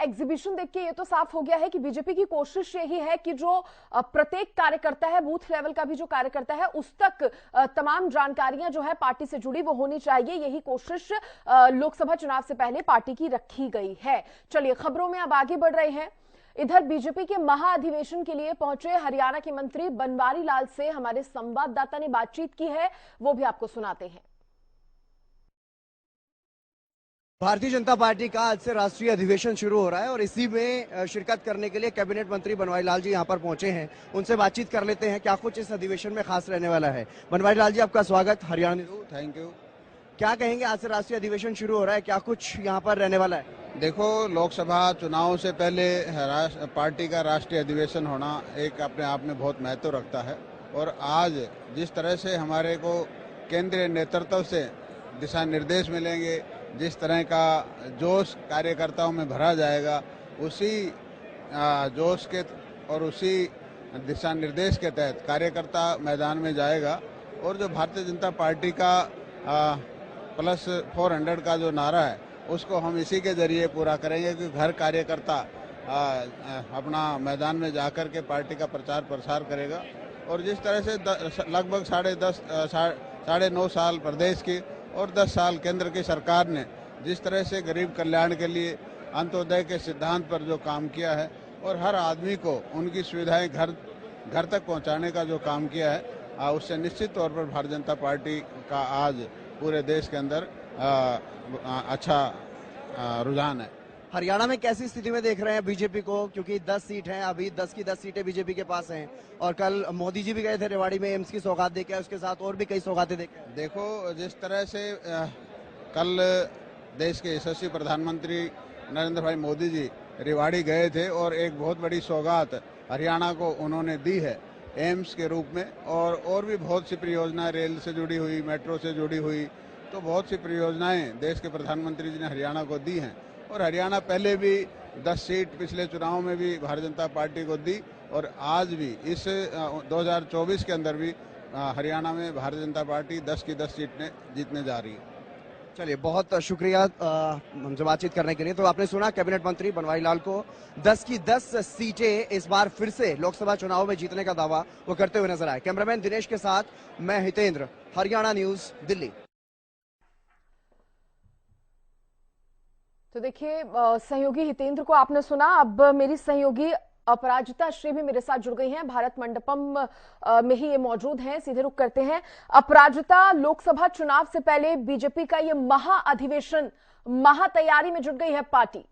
Exhibition देख के ये तो साफ हो गया है कि बीजेपी की कोशिश यही है कि जो प्रत्येक कार्यकर्ता है, बूथ लेवल का भी जो कार्यकर्ता है, उस तक तमाम जानकारियां जो है पार्टी से जुड़ी वो होनी चाहिए। यही कोशिश लोकसभा चुनाव से पहले पार्टी की रखी गई है। चलिए खबरों में अब आगे बढ़ रहे हैं। इधर बीजेपी के महाअधिवेशन के लिए पहुंचे हरियाणा के मंत्री बनवारी लाल से हमारे संवाददाता ने बातचीत की है, वो भी आपको सुनाते हैं। भारतीय जनता पार्टी का आज से राष्ट्रीय अधिवेशन शुरू हो रहा है और इसी में शिरकत करने के लिए कैबिनेट मंत्री बनवारी लाल जी यहां पर पहुंचे हैं। उनसे बातचीत कर लेते हैं क्या कुछ इस अधिवेशन में खास रहने वाला है। बनवारी लाल जी, आपका स्वागत हरियाणा न्यूज़। Thank you. क्या कहेंगे, आज से राष्ट्रीय अधिवेशन शुरू हो रहा है, क्या कुछ यहाँ पर रहने वाला है? देखो, लोकसभा चुनाव से पहले पार्टी का राष्ट्रीय अधिवेशन होना एक अपने आप में बहुत महत्व रखता है और आज जिस तरह से हमारे को केंद्रीय नेतृत्व से दिशा निर्देश मिलेंगे, जिस तरह का जोश कार्यकर्ताओं में भरा जाएगा, उसी जोश के और उसी दिशा निर्देश के तहत कार्यकर्ता मैदान में जाएगा। और जो भारतीय जनता पार्टी का +400 का जो नारा है, उसको हम इसी के जरिए पूरा करेंगे कि हर कार्यकर्ता अपना मैदान में जाकर के पार्टी का प्रचार प्रसार करेगा। और जिस तरह से लगभग 9.5 साल प्रदेश की और 10 साल केंद्र की सरकार ने जिस तरह से गरीब कल्याण के लिए अंत्योदय के सिद्धांत पर जो काम किया है और हर आदमी को उनकी सुविधाएं घर तक पहुंचाने का जो काम किया है, उससे निश्चित तौर पर भारतीय जनता पार्टी का आज पूरे देश के अंदर अच्छा रुझान है। हरियाणा में कैसी स्थिति में देख रहे हैं बीजेपी को, क्योंकि 10 सीट हैं, अभी 10 की 10 सीटें बीजेपी के पास हैं और कल मोदी जी भी गए थे रेवाड़ी में एम्स की सौगात देके, उसके साथ और भी कई सौगातें देके। देखो, जिस तरह से कल देश के यशस्वी प्रधानमंत्री नरेंद्र भाई मोदी जी रेवाड़ी गए थे और एक बहुत बड़ी सौगात हरियाणा को उन्होंने दी है एम्स के रूप में, और भी बहुत सी परियोजनाएं रेल से जुड़ी हुई, मेट्रो से जुड़ी हुई, तो बहुत सी परियोजनाएं देश के प्रधानमंत्री जी ने हरियाणा को दी हैं। और हरियाणा पहले भी 10 सीट पिछले चुनाव में भी भारतीय जनता पार्टी को दी और आज भी इस 2024 के अंदर भी हरियाणा में भारतीय जनता पार्टी 10 की 10 सीटें जीतने जा रही है। चलिए, बहुत शुक्रिया हमसे बातचीत करने के लिए। तो आपने सुना कैबिनेट मंत्री बनवारी लाल को 10 की 10 सीटें इस बार फिर से लोकसभा चुनाव में जीतने का दावा वो करते हुए नजर आए। कैमरामैन दिनेश के साथ मैं हितेंद्र, हरियाणा न्यूज, दिल्ली। तो देखिए, सहयोगी हितेंद्र को आपने सुना। अब मेरी सहयोगी अपराजिता श्री भी मेरे साथ जुड़ गई हैं, भारत मंडपम में ही ये मौजूद हैं। सीधे रुख करते हैं। अपराजिता, लोकसभा चुनाव से पहले बीजेपी का ये महाअधिवेशन, महातैयारी में जुट गई है पार्टी।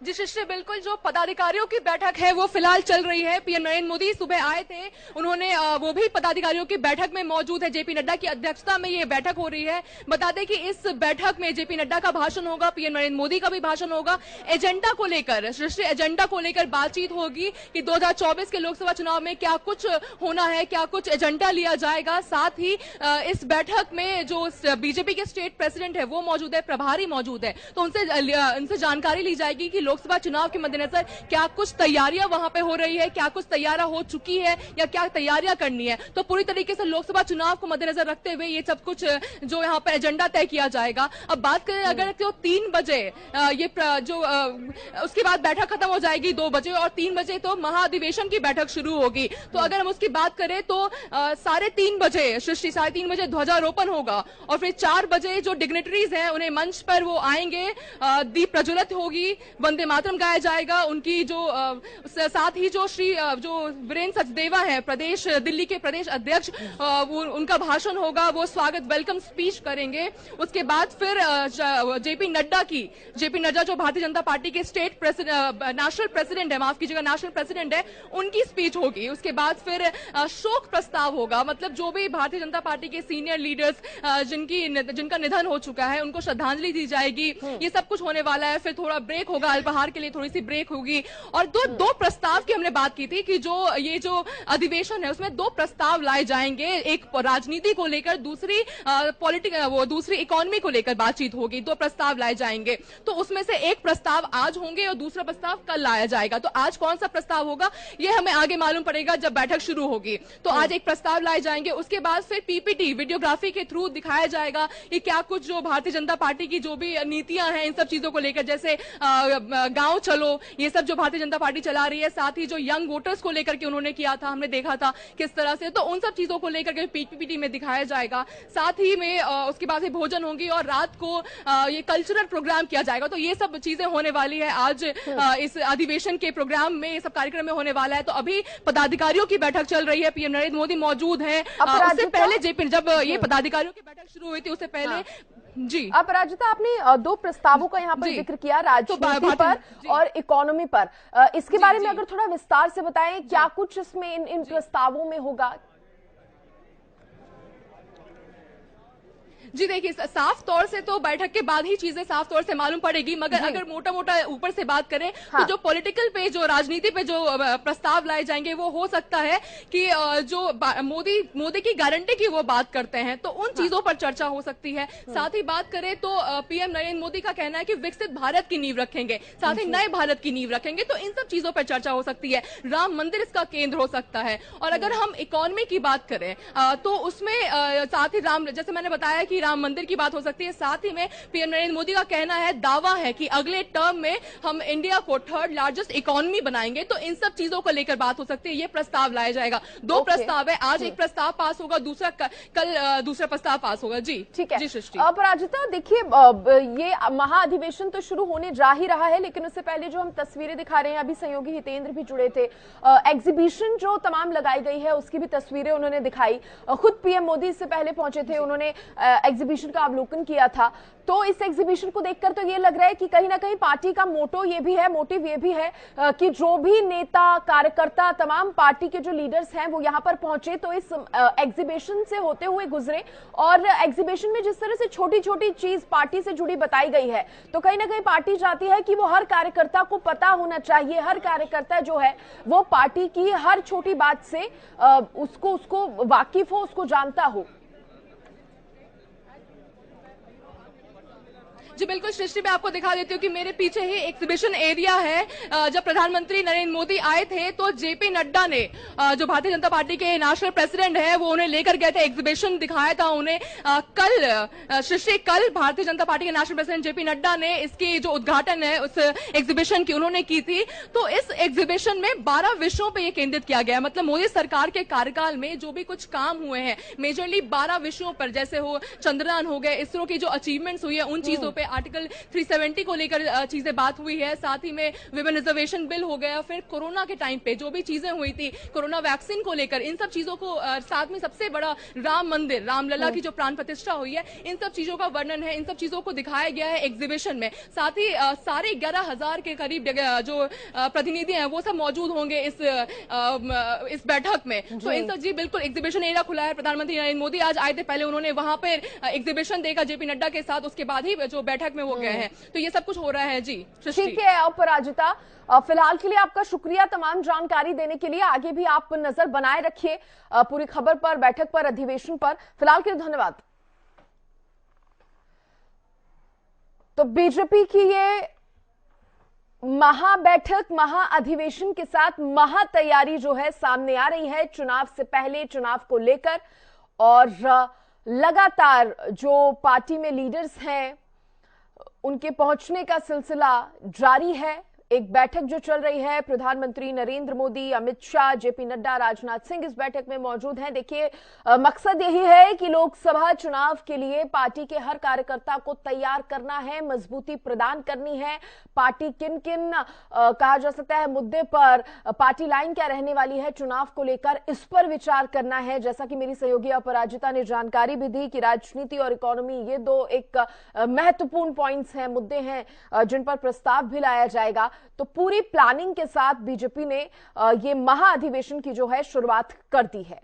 जी शिष्य, बिल्कुल जो पदाधिकारियों की बैठक है वो फिलहाल चल रही है। पीएम नरेंद्र मोदी सुबह आए थे, उन्होंने वो भी पदाधिकारियों की बैठक में मौजूद है। जेपी नड्डा की अध्यक्षता में ये बैठक हो रही है। बता दें कि इस बैठक में जेपी नड्डा का भाषण होगा, पीएम नरेंद्र मोदी का भी भाषण होगा। एजेंडा को लेकर, शिष्य एजेंडा को लेकर बातचीत होगी कि 2024 के लोकसभा चुनाव में क्या कुछ होना है, क्या कुछ एजेंडा लिया जाएगा। साथ ही इस बैठक में जो बीजेपी के स्टेट प्रेसिडेंट है वो मौजूद है, प्रभारी मौजूद है, तो उनसे जानकारी ली जाएगी कि लोकसभा चुनाव के मद्देनजर क्या कुछ तैयारियां वहां पे हो रही है, क्या कुछ तैयारियां हो चुकी है या क्या तैयारियां करनी है। तो पूरी तरीके से लोकसभा चुनाव को मद्देनजर रखते हुए ये सब कुछ जो यहाँ पे एजेंडा तय किया जाएगा। अब बात करें अगर तो 3 बजे ये उसके बाद बैठक खत्म हो जाएगी 2 बजे और 3 बजे तो महाअधिवेशन की बैठक शुरू होगी। तो अगर हम उसकी बात करें तो 3:30 बजे, सृष्टि 3:30 बजे ध्वजारोपण होगा और फिर 4 बजे जो डिग्नेटरीज हैं उन्हें मंच पर वो आएंगे, दीप प्रज्वलित होगी, वंदे मातरम गाया जाएगा। उनकी जो साथ ही जो वीरेंद्र सचदेवा है, दिल्ली के प्रदेश अध्यक्ष, वो उनका भाषण होगा, वो स्वागत वेलकम स्पीच करेंगे। उसके बाद फिर जेपी नड्डा जो भारतीय जनता पार्टी के स्टेट नेशनल प्रेसिडेंट है, माफ कीजिएगा नेशनल प्रेसिडेंट है, उनकी स्पीच होगी। उसके बाद फिर शोक प्रस्ताव होगा, मतलब जो भी भारतीय जनता पार्टी के सीनियर लीडर्स जिनका निधन हो चुका है उनको श्रद्धांजलि दी जाएगी। ये सब कुछ होने वाला है। फिर थोड़ा ब्रेक होगा अल्पाहार के लिए थोड़ी सी ब्रेक होगी। और दो प्रस्ताव की हमने बात की थी कि जो ये जो अधिवेशन है उसमें 2 प्रस्ताव लाए जाएंगे, एक राजनीति को लेकर, दूसरी इकोनॉमी को लेकर बातचीत होगी। 2 प्रस्ताव लाए जाएंगे, तो उसमें से एक प्रस्ताव आज होंगे और दूसरा प्रस्ताव कल लाया जाएगा। तो आज कौन सा प्रस्ताव होगा ये हमें आगे मालूम पड़ेगा जब बैठक शुरू होगी। तो आज एक प्रस्ताव लाए जाएंगे, उसके बाद फिर पीपीटी वीडियोग्राफी के थ्रू दिखाया जाएगा कि क्या कुछ जो भारतीय जनता पार्टी की जो भी नीतियां हैं इन सब चीजों को लेकर, जैसे गांव चलो, ये सब जो भारतीय जनता पार्टी चला रही है, साथ ही जो यंग वोटर्स को लेकर के उन्होंने किया था, हमने देखा था किस तरह से, तो उन सब चीजों को लेकर के पीपीटी में दिखाया जाएगा। साथ ही में उसके बाद भोजन होंगी और रात को ये कल्चरल प्रोग्राम किया जाएगा। तो ये सब चीजें होने वाली है आज इस अधिवेशन के प्रोग्राम में, ये सब कार्यक्रम में होने वाला है। तो अभी पदाधिकारियों की बैठक चल रही है, पीएम नरेंद्र मोदी मौजूद हैं। उससे पहले जेपी, जब ये पदाधिकारियों की बैठक शुरू हुई थी उससे पहले जी। अपराजिता, आपने 2 प्रस्तावों का यहाँ पर जिक्र किया, राजनीति पर और इकोनॉमी पर। इसके बारे में अगर थोड़ा विस्तार से बताएं, क्या कुछ इसमें इन प्रस्तावों में होगा? जी देखिए, साफ तौर से तो बैठक के बाद ही चीजें साफ तौर से मालूम पड़ेगी, मगर अगर मोटा मोटा ऊपर से बात करें तो जो पॉलिटिकल पे, जो राजनीति पे जो प्रस्ताव लाए जाएंगे वो हो सकता है कि जो मोदी की गारंटी की वो बात करते हैं तो उन चीजों पर चर्चा हो सकती है। साथ ही बात करें तो पीएम नरेंद्र मोदी का कहना है कि विकसित भारत की नींव रखेंगे, साथ ही नए भारत की नींव रखेंगे, तो इन सब चीजों पर चर्चा हो सकती है। राम मंदिर इसका केंद्र हो सकता है। और अगर हम इकोनॉमी की बात करें तो उसमें साथ ही जैसे मैंने बताया कि राम मंदिर की बात हो सकती है। साथ ही में पीएम नरेंद्र मोदी का कहना है, दावा है कि अगले टर्म में हम इंडिया को 3rd लार्जेस्ट इकोनॉमी बनाएंगे, तो इन सब चीजों को लेकर बात हो सकती है। ये प्रस्ताव लाया जाएगा। 2 प्रस्ताव है, आज एक प्रस्ताव पास होगा, दूसरा कल दूसरा प्रस्ताव पास होगा। जी ठीक है जी सृष्टि। अपराजिता, देखिए ये महाअधिवेशन तो शुरू होने जा ही रहा है, लेकिन उससे पहले जो हम तस्वीरें दिखा रहे हैं, अभी सहयोगी हितेंद्र भी जुड़े थे, एग्जीबिशन जो तमाम लगाई गई है उसकी भी तस्वीरें उन्होंने दिखाई। खुद पीएम मोदी इससे पहले पहुंचे थे, उन्होंने एग्जीबिशन का अवलोकन किया था। तो इस एग्जीबिशन को देखकर तो ये लग रहा है कि कहीं ना कहीं पार्टी का मोटिव ये भी है कि जो भी नेता, कार्यकर्ता, तमाम पार्टी के जो लीडर्स हैं वो यहाँ पर पहुंचे तो इस एग्जीबिशन से होते हुए गुजरे। और एग्जीबिशन में जिस तरह से छोटी छोटी चीज पार्टी से जुड़ी बताई गई है, तो कहीं ना कहीं पार्टी चाहती है कि वो हर कार्यकर्ता को पता होना चाहिए, हर कार्यकर्ता जो है वो पार्टी की हर छोटी बात से उसको वाकिफ हो, उसको जानता हो। जी बिल्कुल सृष्टि, मैं आपको दिखा देती हूँ कि मेरे पीछे ही एग्जीबिशन एरिया है। जब प्रधानमंत्री नरेंद्र मोदी आए थे तो जेपी नड्डा ने, जो भारतीय जनता पार्टी के नेशनल प्रेसिडेंट है, वो उन्हें लेकर गए थे, एग्जीबिशन दिखाया था उन्हें। कल भारतीय जनता पार्टी के नेशनल प्रेसिडेंट जेपी नड्डा ने इसकी जो उद्घाटन है उस एग्जीबिशन की उन्होंने की थी। तो इस एग्जीबिशन में 12 विषयों पर यह केंद्रित किया गया, मतलब मोदी सरकार के कार्यकाल में जो भी कुछ काम हुए हैं मेजरली 12 विषयों पर, जैसे हो चंद्रयान हो गए, इसरो की जो अचीवमेंट्स हुई है उन चीजों पे, आर्टिकल 370 को लेकर चीजें बात हुई है। साथ ही में विमेन रिजर्वेशन बिल हो गया, फिर कोरोना के टाइम पे जो भी चीजें हुई थी, कोरोना वैक्सीन को लेकर, इन सब चीजों को, साथ में सबसे बड़ा राम मंदिर, रामलला की जो प्राण प्रतिष्ठा हुई है, इन सब चीजों का वर्णन है, इन सब चीजों को दिखाया गया है एग्जीबिशन में। साथ ही सारे 11,000 के करीब जो प्रतिनिधि हैं वो सब मौजूद होंगे इस बैठक में। तो इन सब, जी बिल्कुल, एग्जीबिशन एरिया खुला है। प्रधानमंत्री नरेंद्र मोदी आज आए थे, पहले उन्होंने वहां पर एग्जीबिशन देखा जेपी नड्डा के साथ, उसके बाद ही जो बैठक में वो गए हैं। तो ये सब कुछ हो रहा है। जी ठीक है अपराजिता, फिलहाल के लिए आपका शुक्रिया तमाम जानकारी देने के लिए। आगे भी आप नजर बनाए रखिए पूरी खबर पर, बैठक पर, अधिवेशन पर। फिलहाल के लिए धन्यवाद। तो बीजेपी की ये महाबैठक, महाअधिवेशन के साथ महा तैयारी जो है सामने आ रही है चुनाव से पहले, चुनाव को लेकर। और लगातार जो पार्टी में लीडर्स हैं उनके पहुंचने का सिलसिला जारी है। एक बैठक जो चल रही है, प्रधानमंत्री नरेंद्र मोदी, अमित शाह, जेपी नड्डा, राजनाथ सिंह इस बैठक में मौजूद हैं। देखिए मकसद यही है कि लोकसभा चुनाव के लिए पार्टी के हर कार्यकर्ता को तैयार करना है, मजबूती प्रदान करनी है। पार्टी किन किन कहा जा सकता है मुद्दे पर, पार्टी लाइन क्या रहने वाली है चुनाव को लेकर, इस पर विचार करना है। जैसा कि मेरी सहयोगी अपराजिता ने जानकारी भी दी कि राजनीति और इकोनॉमी ये 2 एक महत्वपूर्ण पॉइंट्स हैं, मुद्दे हैं जिन पर प्रस्ताव भी लाया जाएगा। तो पूरी प्लानिंग के साथ बीजेपी ने ये महाअधिवेशन की जो है शुरुआत कर दी है।